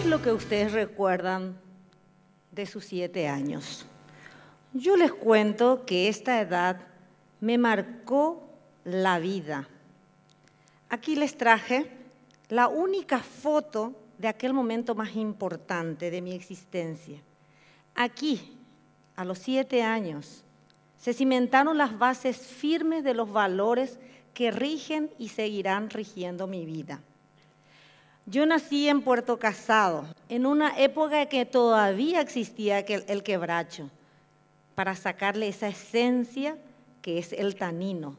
es lo que ustedes recuerdan de sus 7 años? Yo les cuento que esta edad me marcó la vida. Aquí les traje la única foto de aquel momento más importante de mi existencia. Aquí, a los 7 años, se cimentaron las bases firmes de los valores que rigen y seguirán rigiendo mi vida. Yo nací en Puerto Casado, en una época en que todavía existía el quebracho, para sacarle esa esencia que es el tanino.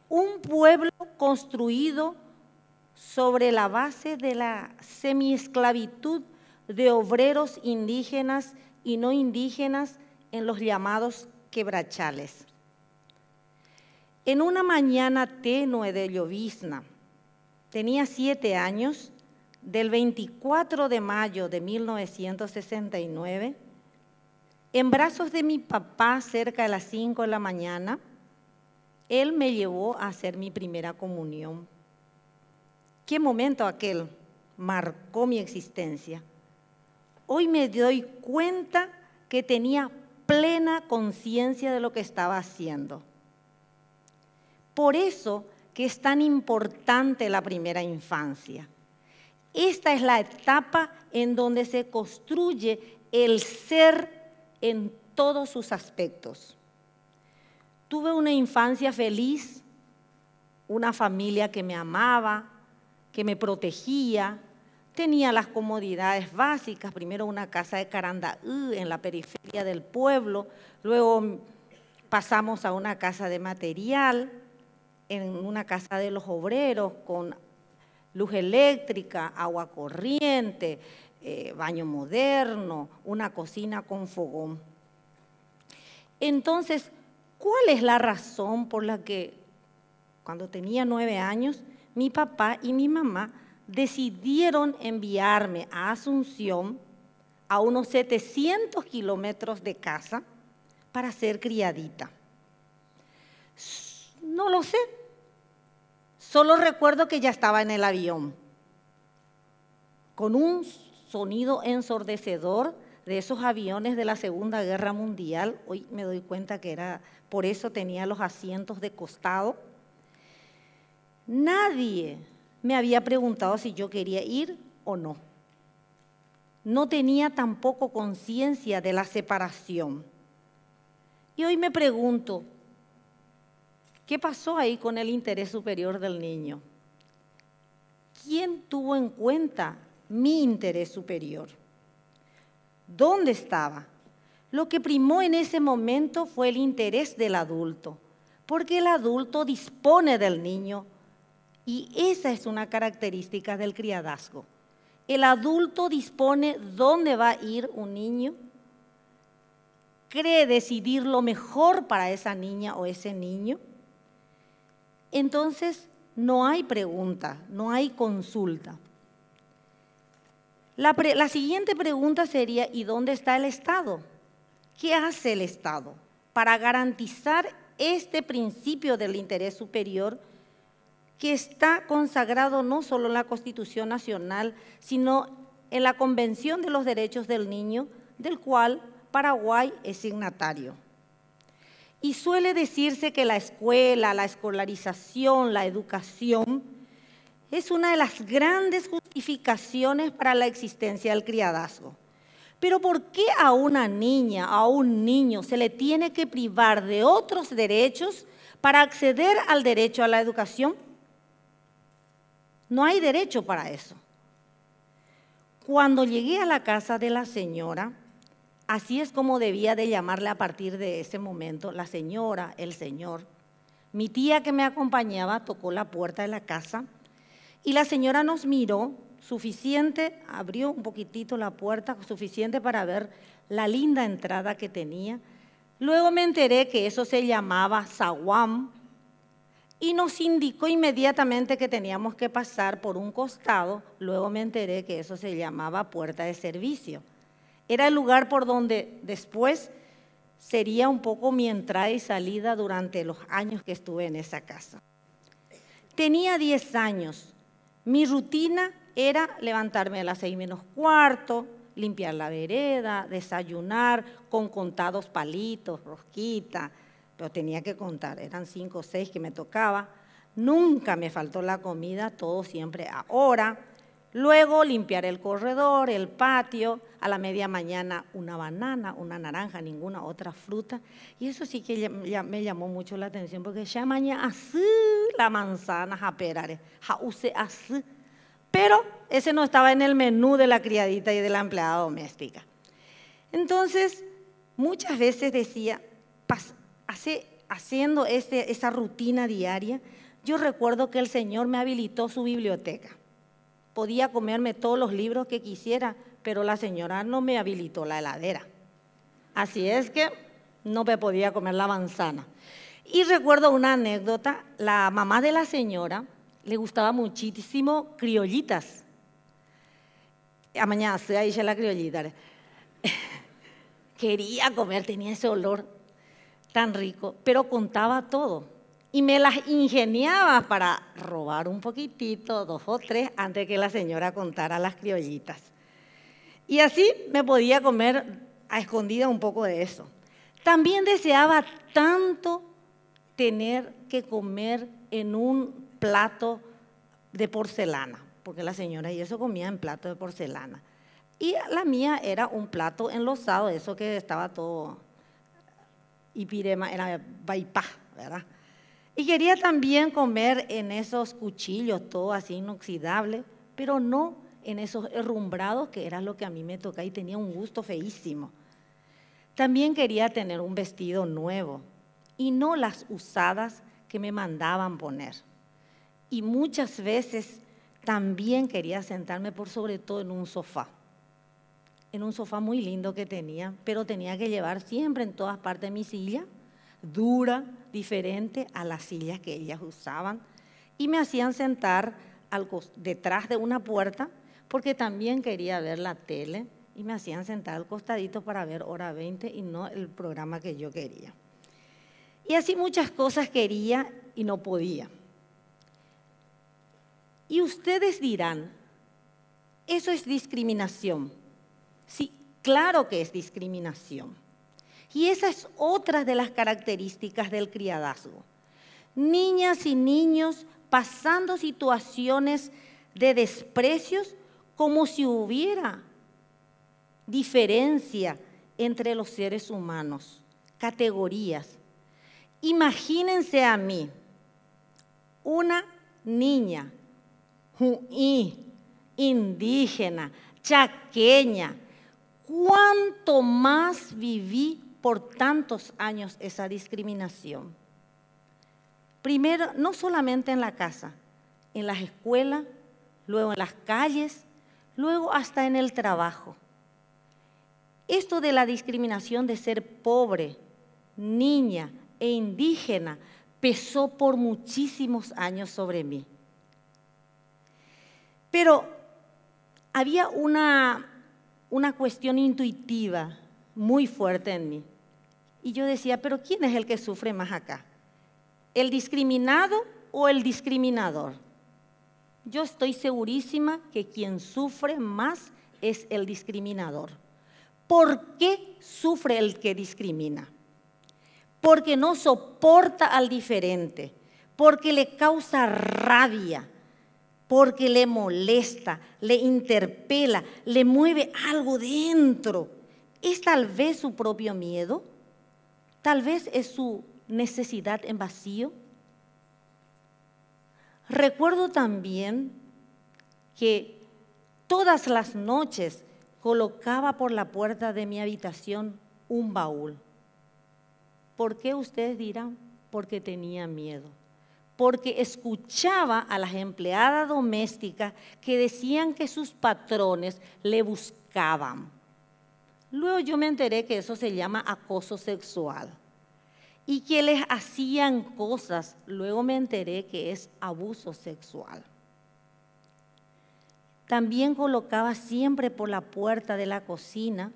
Un pueblo construido sobre la base de la semiesclavitud de obreros indígenas y no indígenas en los llamados quebrachales. En una mañana tenue de llovizna, tenía 7 años, del 24 de mayo de 1969, en brazos de mi papá cerca de las 5 de la mañana, él me llevó a hacer mi primera comunión. ¿Qué momento aquel marcó mi existencia? Hoy me doy cuenta que tenía plena conciencia de lo que estaba haciendo. Por eso que es tan importante la primera infancia. Esta es la etapa en donde se construye el ser en todos sus aspectos. Tuve una infancia feliz, una familia que me amaba, que me protegía, tenía las comodidades básicas, primero una casa de Carandaú en la periferia del pueblo, luego pasamos a una casa de material, en una casa de los obreros con luz eléctrica, agua corriente, baño moderno, una cocina con fogón. Entonces, ¿cuál es la razón por la que cuando tenía 9 años, mi papá y mi mamá decidieron enviarme a Asunción, a unos 700 kilómetros de casa, para ser criadita? No lo sé. Solo recuerdo que ya estaba en el avión, con un sonido ensordecedor de esos aviones de la Segunda Guerra Mundial. Hoy me doy cuenta que era, por eso tenía los asientos de costado. Nadie me había preguntado si yo quería ir o no. No tenía tampoco conciencia de la separación. Y hoy me pregunto, ¿qué pasó ahí con el interés superior del niño? ¿Quién tuvo en cuenta mi interés superior? ¿Dónde estaba? Lo que primó en ese momento fue el interés del adulto, porque el adulto dispone del niño y esa es una característica del criadazgo. El adulto dispone dónde va a ir un niño, cree decidir lo mejor para esa niña o ese niño. Entonces, no hay pregunta, no hay consulta. La siguiente pregunta sería, ¿y dónde está el Estado? ¿Qué hace el Estado para garantizar este principio del interés superior que está consagrado no solo en la Constitución Nacional, sino en la Convención de los Derechos del Niño, del cual Paraguay es signatario? Y suele decirse que la escuela, la escolarización, la educación es una de las grandes justificaciones para la existencia del criadazgo. Pero ¿por qué a una niña, a un niño se le tiene que privar de otros derechos para acceder al derecho a la educación? No hay derecho para eso. Cuando llegué a la casa de la señora, así es como debía de llamarle a partir de ese momento, la señora, el señor. Mi tía que me acompañaba tocó la puerta de la casa y la señora nos miró suficiente, abrió un poquitito la puerta, suficiente para ver la linda entrada que tenía. Luego me enteré que eso se llamaba zaguán y nos indicó inmediatamente que teníamos que pasar por un costado. Luego me enteré que eso se llamaba puerta de servicio. Era el lugar por donde después sería un poco mi entrada y salida durante los años que estuve en esa casa. Tenía 10 años. Mi rutina era levantarme a las 6:45, limpiar la vereda, desayunar con contados palitos, rosquita, pero tenía que contar, eran 5 o 6 que me tocaba. Nunca me faltó la comida, todo siempre a hora. Luego limpiar el corredor, el patio, a la media mañana una banana, una naranja, ninguna otra fruta. Y eso sí que ya me llamó mucho la atención, porque ya mañana así la manzana, japerare, ja use así. Pero ese no estaba en el menú de la criadita y de la empleada doméstica. Entonces, muchas veces decía, haciendo esa rutina diaria, yo recuerdo que el Señor me habilitó su biblioteca. Podía comerme todos los libros que quisiera, pero la señora no me habilitó la heladera. Así es que no me podía comer la manzana. Y recuerdo una anécdota, la mamá de la señora le gustaba muchísimo criollitas. A mañana se dice la criollita. Quería comer, tenía ese olor tan rico, pero contaba todo. Y me las ingeniaba para robar un poquitito, 2 o 3, antes que la señora contara las criollitas. Y así me podía comer a escondida un poco de eso. También deseaba tanto tener que comer en un plato de porcelana, porque la señora y eso comía en plato de porcelana. Y la mía era un plato enlosado, eso que estaba todo, ipirema, era baipá, ¿verdad? Y quería también comer en esos cuchillos, todo así inoxidable, pero no en esos herrumbrados, que era lo que a mí me tocaba y tenía un gusto feísimo. También quería tener un vestido nuevo y no las usadas que me mandaban poner. Y muchas veces también quería sentarme por sobre todo en un sofá muy lindo que tenía, pero tenía que llevar siempre en todas partes mi silla, dura, diferente a las sillas que ellas usaban, y me hacían sentar detrás de una puerta, porque también quería ver la tele, y me hacían sentar al costadito para ver Hora 20 y no el programa que yo quería. Y así muchas cosas quería y no podía. Y ustedes dirán, ¿eso es discriminación? Sí, claro que es discriminación. Y esa es otra de las características del criadazgo. Niñas y niños pasando situaciones de desprecios como si hubiera diferencia entre los seres humanos, categorías. Imagínense a mí, una niña indígena, chaqueña, ¿cuánto más viví por tantos años esa discriminación? Primero, no solamente en la casa, en las escuelas, luego en las calles, luego hasta en el trabajo. Esto de la discriminación de ser pobre, niña e indígena pesó por muchísimos años sobre mí. Pero había una cuestión intuitiva muy fuerte en mí. Y yo decía, ¿pero quién es el que sufre más acá? ¿El discriminado o el discriminador? Yo estoy segurísima que quien sufre más es el discriminador. ¿Por qué sufre el que discrimina? Porque no soporta al diferente, porque le causa rabia, porque le molesta, le interpela, le mueve algo dentro. ¿Es tal vez su propio miedo? ¿Tal vez es su necesidad en vacío? Recuerdo también que todas las noches colocaba por la puerta de mi habitación un baúl. ¿Por qué ustedes dirán? Porque tenía miedo. Porque escuchaba a las empleadas domésticas que decían que sus patrones le buscaban. Luego yo me enteré que eso se llama acoso sexual y que les hacían cosas. Luego me enteré que es abuso sexual. También colocaba siempre por la puerta de la cocina,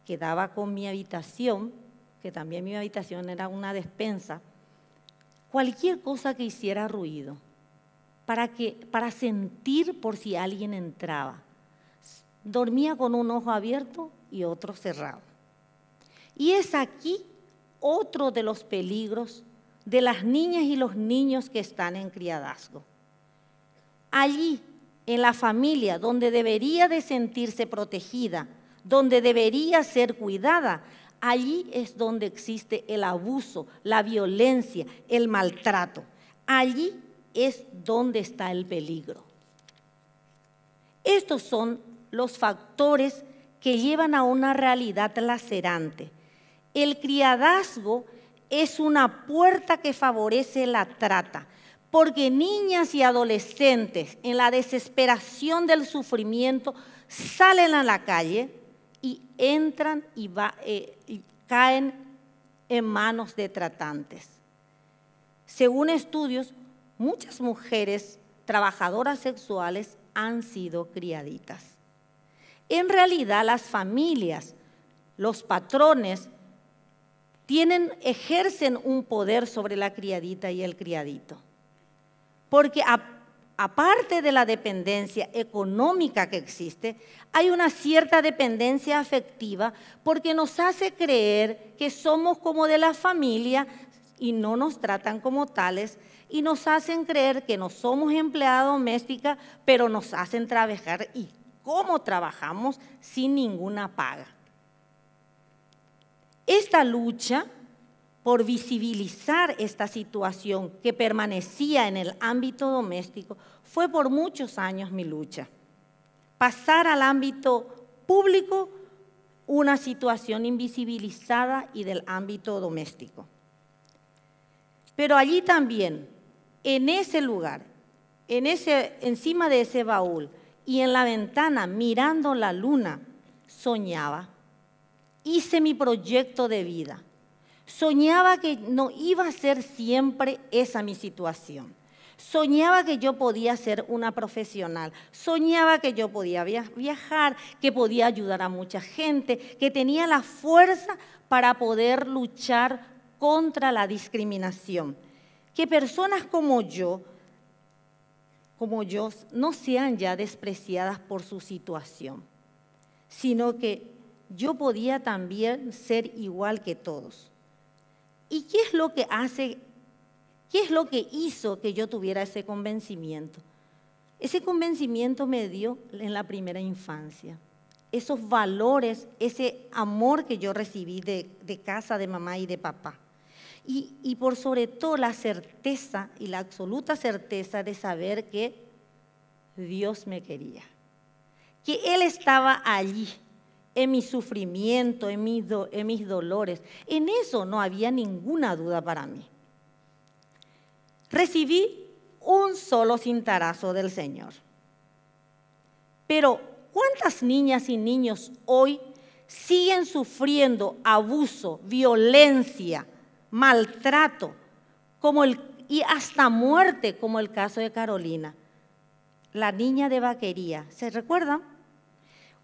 que daba con mi habitación, que también mi habitación era una despensa, cualquier cosa que hiciera ruido. para sentir por si alguien entraba. Dormía con un ojo abierto y otro cerrado. Y es aquí otro de los peligros de las niñas y los niños que están en criadazgo. Allí, en la familia, donde debería de sentirse protegida, donde debería ser cuidada, allí es donde existe el abuso, la violencia, el maltrato. Allí es donde está el peligro. Estos son los factores que llevan a una realidad lacerante. El criadazgo es una puerta que favorece la trata, porque niñas y adolescentes en la desesperación del sufrimiento salen a la calle y entran y caen en manos de tratantes. Según estudios, muchas mujeres trabajadoras sexuales han sido criaditas. En realidad, las familias, los patrones, ejercen un poder sobre la criadita y el criadito. Porque aparte de la dependencia económica que existe, hay una cierta dependencia afectiva porque nos hace creer que somos como de la familia y no nos tratan como tales, y nos hacen creer que no somos empleada doméstica, pero nos hacen trabajar y cómo trabajamos sin ninguna paga. Esta lucha por visibilizar esta situación que permanecía en el ámbito doméstico fue por muchos años mi lucha. Pasar al ámbito público una situación invisibilizada y del ámbito doméstico. Pero allí también, en ese lugar, encima de ese baúl y en la ventana mirando la luna, soñaba. Hice mi proyecto de vida. Soñaba que no iba a ser siempre esa mi situación. Soñaba que yo podía ser una profesional. Soñaba que yo podía viajar, que podía ayudar a mucha gente, que tenía la fuerza para poder luchar contra la discriminación. Que personas como yo no sean ya despreciadas por su situación, sino que yo podía también ser igual que todos. ¿Y qué es lo que hizo que yo tuviera ese convencimiento? Ese convencimiento me dio en la primera infancia. Esos valores, ese amor que yo recibí de casa, de mamá y de papá. Y por sobre todo la certeza y la absoluta certeza de saber que Dios me quería. Que Él estaba allí. En mi sufrimiento, en mis dolores. En eso no había ninguna duda para mí. Recibí un solo cintarazo del Señor. Pero, ¿cuántas niñas y niños hoy siguen sufriendo abuso, violencia, maltrato, y hasta muerte, como el caso de Carolina, la niña de Vaquería? ¿Se recuerdan?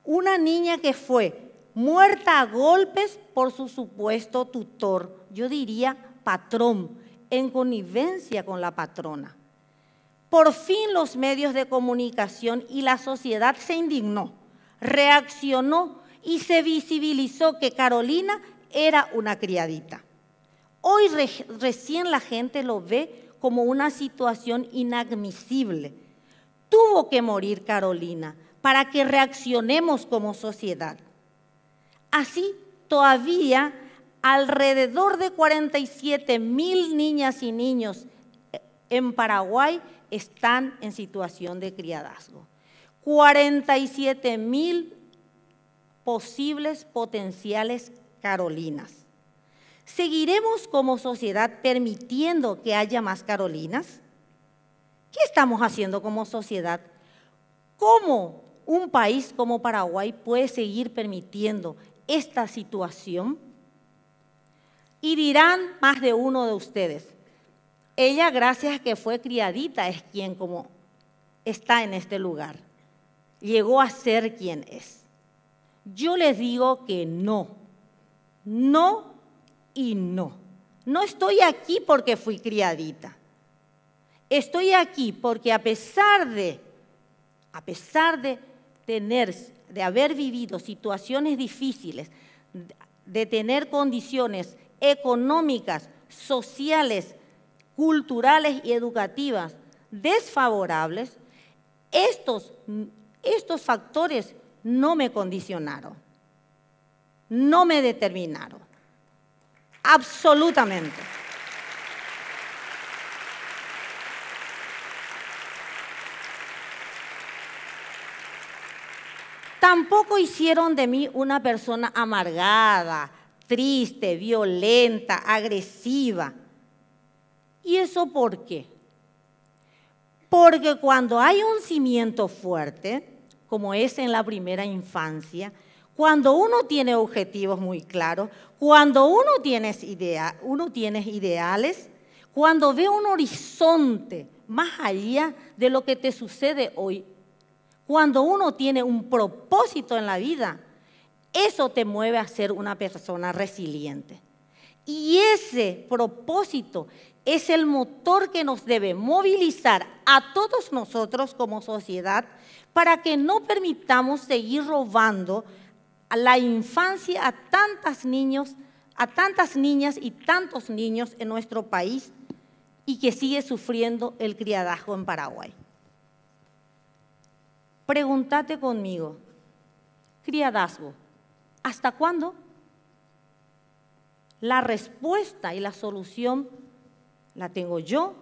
Una niña que fue muerta a golpes por su supuesto tutor, yo diría patrón, en connivencia con la patrona. Por fin los medios de comunicación y la sociedad se indignó, reaccionó y se visibilizó que Carolina era una criadita. Hoy recién la gente lo ve como una situación inadmisible. Tuvo que morir Carolina para que reaccionemos como sociedad. Así, todavía alrededor de 47,000 niñas y niños en Paraguay están en situación de criadazgo. 47,000 posibles, potenciales Carolinas. ¿Seguiremos como sociedad permitiendo que haya más Carolinas? ¿Qué estamos haciendo como sociedad? ¿Cómo un país como Paraguay puede seguir permitiendo esta situación? Y dirán más de uno de ustedes, ella, gracias a que fue criadita, es quien como está en este lugar. Llegó a ser quien es. Yo les digo que no. No y no. No estoy aquí porque fui criadita. Estoy aquí porque a pesar de haber vivido situaciones difíciles, de tener condiciones económicas, sociales, culturales y educativas desfavorables, estos factores no me condicionaron, no me determinaron, absolutamente. Tampoco hicieron de mí una persona amargada, triste, violenta, agresiva. ¿Y eso por qué? Porque cuando hay un cimiento fuerte, como es en la primera infancia, cuando uno tiene objetivos muy claros, cuando uno tiene ideales, cuando ve un horizonte más allá de lo que te sucede hoy, cuando uno tiene un propósito en la vida, eso te mueve a ser una persona resiliente. Y ese propósito es el motor que nos debe movilizar a todos nosotros como sociedad para que no permitamos seguir robando a la infancia a tantas niñas y tantos niños en nuestro país y que sigue sufriendo el criadazgo en Paraguay. Pregúntate conmigo, criadazgo, ¿hasta cuándo? La respuesta y la solución la tengo yo,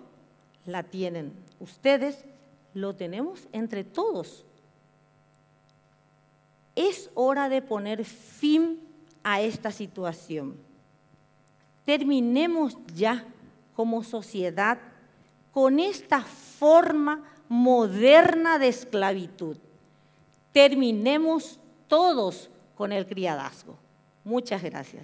la tienen ustedes, lo tenemos entre todos. Es hora de poner fin a esta situación. Terminemos ya como sociedad con esta forma moderna de esclavitud. Terminemos todos con el criadazgo. Muchas gracias.